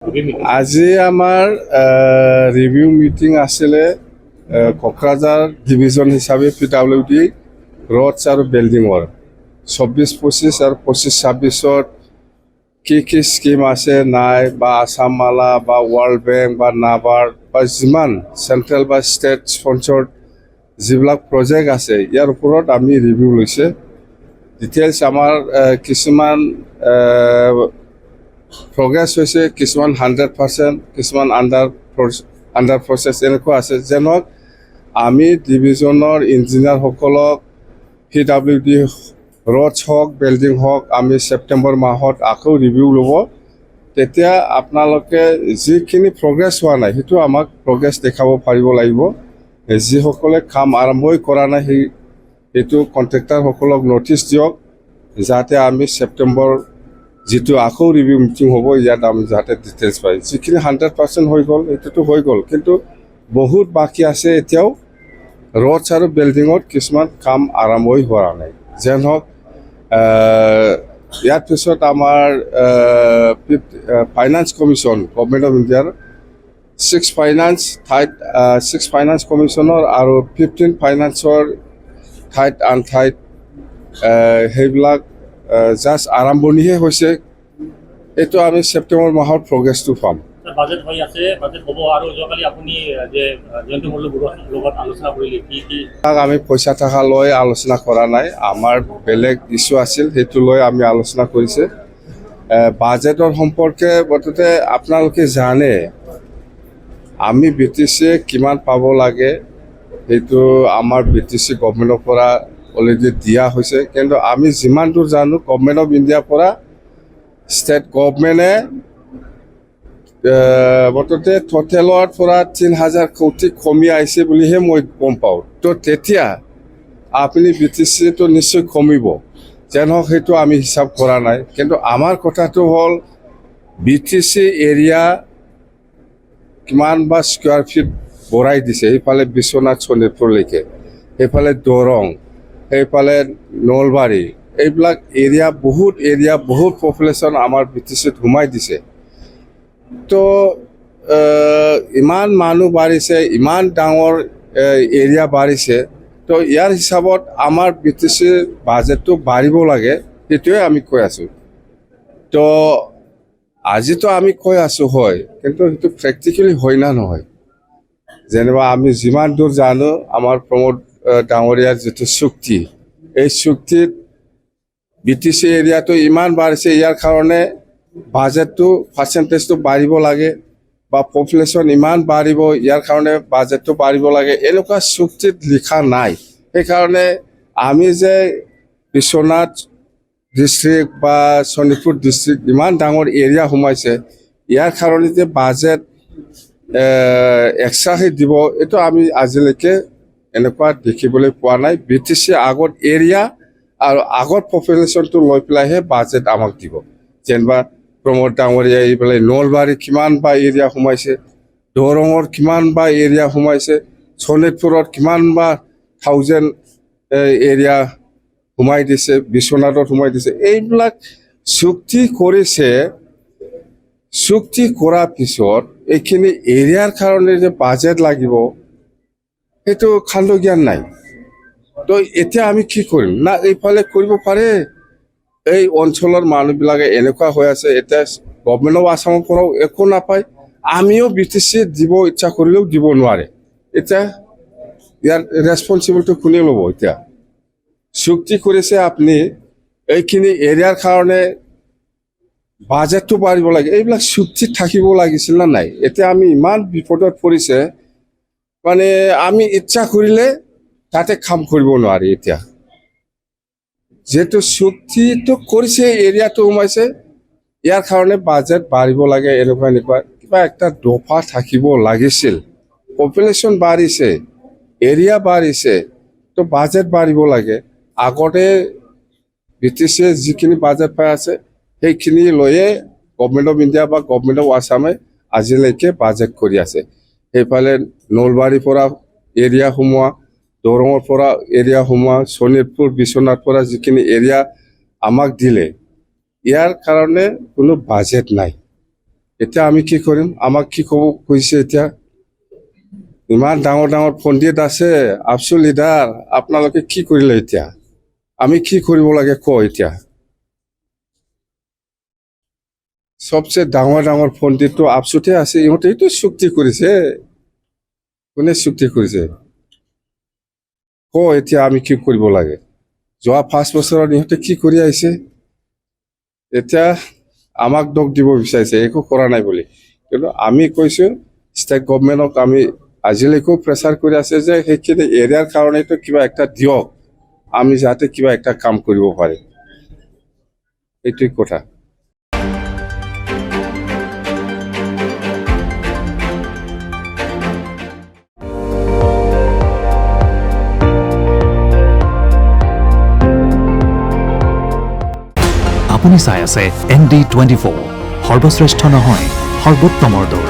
আজি আমাৰ review meeting আছিলে কোকৰাঝাৰ ডিভিজন হিচাপে PWD ৰডছ আৰু বিল্ডিঙৰ 24-25 আৰু 25-26ত কি স্কিম আছে নাই বা আসাম মালা বা ৱৰ্ল্ড বেংক বা নাবাৰ্ড বা যিমান চেণ্ট্ৰেল বা ষ্টেট স্পন্সৰ্ড যিবিলাক প্ৰজেক্ট আছে ইয়াৰ ওপৰত আমি ৰিভিউ লৈছে ডিটেইলছ আমাৰ কিছুমান প্ৰগ্ৰেছ হৈছে কিছুমান 100%, কিছুমান আণ্ডাৰ প্ৰচেছ এনেকুৱা আছে যেনক আমি ডিভিজনৰ ইঞ্জিনিয়াৰসকলক PWD ৰডছ হওক বিল্ডিং হওক আমি ছেপ্টেম্বৰ মাহত আকৌ ৰিভিউ ল'ব তেতিয়া আপোনালোকে যিখিনি প্ৰগ্ৰেছ হোৱা নাই সেইটো আমাক প্ৰগ্ৰেছ দেখাব পাৰিব লাগিব যিসকলে কাম আৰম্ভই কৰা নাই সেইটো কণ্ট্ৰেক্টাৰসকলক ন'টিছ দিয়ক যাতে আমি ছেপ্টেম্বৰ যিটো আকৌ ৰিভিউ মিটিং হ'ব ইয়াত আমি যাতে ডিটেইলছ পাই যিখিনি 100% হৈ গ'ল এইটোতো হৈ গ'ল কিন্তু বহুত বাকী আছে এতিয়াও ৰডছ আৰু বিল্ডিঙত কিছুমান কাম আৰম্ভই হোৱা নাই যেন হওক ইয়াৰ পিছত আমাৰ ফাইনেন্স কমিশ্যন গভৰ্ণমেণ্ট অফ ইণ্ডিয়াৰ 6 ফাইনেন্স কমিশ্যনৰ আৰু 15 ফাইনেন্সৰ ঠাইত সেইবিলাক জাষ্ট আৰম্ভণিহে হৈছে এইটো আমি ছেপ্টেম্বৰ মাহৰ প্ৰগ্ৰেছটো পাম বাজেট হৈ আছে বাজেট হ'ব আৰু যোৱাকালি আপুনি যে জয়ন্ত মল্লৰ লগত আলোচনা কৰিলে কি আমি পইচা থকা লৈ আলোচনা কৰা নাই আমাৰ বেলেগ ইছ্যু আছিল সেইটো লৈ আমি আলোচনা কৰিছে বাজেটৰ সম্পৰ্কে মুঠতে আপোনালোকে জানে আমি BTC কিমান পাব লাগে সেইটো আমাৰ BTC গভৰ্ণমেণ্টৰ পৰা অলৰেডি দিয়া হৈছে কিন্তু আমি যিমান দূৰ জানো গভৰ্ণমেণ্ট অফ ইণ্ডিয়াৰ পৰা ষ্টেট গভৰ্ণমেণ্টে মুঠতে টোটেলৰ পৰা 3,000 কোটি কমি আহিছে বুলিহে মই গম পাওঁ তো তেতিয়া আপুনি BTCটো নিশ্চয় কমিব যেন হওক সেইটো আমি হিচাপ কৰা নাই কিন্তু আমাৰ কথাটো হ'ল BTC এৰিয়া কিমান বা স্কুৱাৰ ফিট বঢ়াই দিছে সেইফালে বিশ্বনাথ শোণিতপুৰলৈকে সেইফালে দৰং সেইফালে নলবাৰী এইবিলাক এৰিয়া বহুত পপুলেশ্যন আমাৰ BTCত সোমাই দিছে তো ইমান মানুহ বাঢ়িছে ইমান ডাঙৰ এৰিয়া বাঢ়িছে তো ইয়াৰ হিচাপত আমাৰ BTCৰ বাজেটটো বাঢ়িব লাগে সেইটোৱে আমি কৈ আছোঁ তো আজিতো আমি কৈ আছোঁ হয় কিন্তু সেইটো প্ৰেক্টিকেলি হয় না নহয় যেনিবা আমি যিমান দূৰ জানো আমাৰ প্ৰমোদ ডাঙৰীয়াৰ যিটো চুক্তি এই চুক্তিত BTC এৰিয়াটো ইমান বাঢ়িছে ইয়াৰ কাৰণে বাজেটটো পাৰ্চেণ্টেজটো বাঢ়িব লাগে বা পপুলেশ্যন ইমান বাঢ়িব ইয়াৰ কাৰণে বাজেটটো বাঢ়িব লাগে এনেকুৱা চুক্তিত লিখা নাই সেইকাৰণে আমি যে বিশ্বনাথ ডিষ্ট্ৰিক্ট বা শোণিতপুৰ ডিষ্ট্ৰিক্ট ইমান ডাঙৰ এৰিয়া সোমাইছে ইয়াৰ কাৰণে যে বাজেট এক্সট্ৰাকৈ দিব এইটো আমি আজিলৈকে এনেকুৱা দেখিবলৈ পোৱা নাই BTC আগত এৰিয়া আৰু আগত পপুলেশ্যনটো লৈ পেলাইহে বাজেট আমাক দিব যেনিবা প্ৰমোদ ডাঙৰীয়া এইফালে নলবাৰী কিমান বা এৰিয়া সোমাইছে দৰঙৰ কিমান বা এৰিয়া সোমাইছে শোণিতপুৰত কিমান বা 1000 এৰিয়া সোমাই দিছে বিশ্বনাথত সোমাই দিছে এইবিলাক চুক্তি কৰিছে চুক্তি কৰাৰ পিছত এইখিনি এৰিয়াৰ কাৰণে যে বাজেট লাগিব সেইটো খাণ্ড জ্ঞান নাই তো এতিয়া আমি কি কৰিম না এইফালে কৰিব পাৰে এই অঞ্চলৰ মানুহবিলাকে এনেকুৱা হৈ আছে এতিয়া গভৰ্ণমেণ্ট অফ আসামৰ পৰাও একো নাপায় আমিও BTC দিব ইচ্ছা কৰিলেও দিব নোৱাৰে এতিয়া ইয়াৰ ৰেছপনচিবলটো কোনে ল'ব এতিয়া চুক্তি কৰিছে আপুনি এইখিনি এৰিয়াৰ কাৰণে বাজেটটো বাঢ়িব লাগে এইবিলাক চুক্তিত থাকিব লাগিছিল না নাই এতিয়া আমি ইমান বিপদত পৰিছে মানে আমি ইচ্ছা কৰিলে তাতে কাম কৰিব নোৱাৰি এতিয়া যেহেতু চুক্তিটো কৰিছে এৰিয়াটো সোমাইছে ইয়াৰ কাৰণে বাজেট বাঢ়িব লাগে এনেকুৱা কিবা একটা দফা থাকিব লাগিছিল পপুলেশ্যন বাঢ়িছে এৰিয়া বাঢ়িছে তো বাজেট বাঢ়িব লাগে আগতে BTCয়ে যিখিনি বাজেট পাই আছে সেইখিনি লৈয়ে গভৰ্ণমেণ্ট অফ ইণ্ডিয়া বা গভৰ্ণমেণ্ট অফ আসামে আজিলৈকে বাজেট কৰি আছে সেইফালে নলবাৰীৰ পৰা এৰিয়া সোমোৱা দৰঙৰ পৰা এৰিয়া সোমোৱা শোণিতপুৰ বিশ্বনাথৰ পৰা যিখিনি এৰিয়া আমাক দিলে ইয়াৰ কাৰণে কোনো বাজেট নাই এতিয়া আমি কি কৰিম? আমাক কি ক'ব কৈছে এতিয়া? ইমান ডাঙৰ ডাঙৰ পণ্ডিত আছে, আপচু লিডাৰ, আপোনালোকে কি কৰিলে এতিয়া? আমি কি কৰিব লাগে কওঁ এতিয়া? সবচে ডাঙৰ ডাঙৰ পণ্ডিতটো আপচুতে আছে, ইহঁতেইতো চুক্তি কৰিছে। কোনে চুক্তি কৰিছে? কওঁ এতিয়া আমি কি কৰিব লাগে? যোৱা 5 বছৰত ইহঁতে কি কৰি আহিছে? এতিয়া আমাক দোষ দিব বিচাৰিছে একো কৰা নাই বুলি। কিন্তু আমি কৈছো ষ্টেট গভৰ্ণমেণ্টক আমি আজিলৈকেও প্ৰেছাৰ কৰি আছে যে সেইখিনি এৰিয়াৰ কাৰণেতো কিবা একটা দিয়ক, আমি যাতে কিবা একটা কাম কৰিব পাৰি। এইটোই কথা। আপুনি চাই আছে ND24, সৰ্বশ্ৰেষ্ঠ নহয় সৰ্বোত্তমৰ দৌৰ।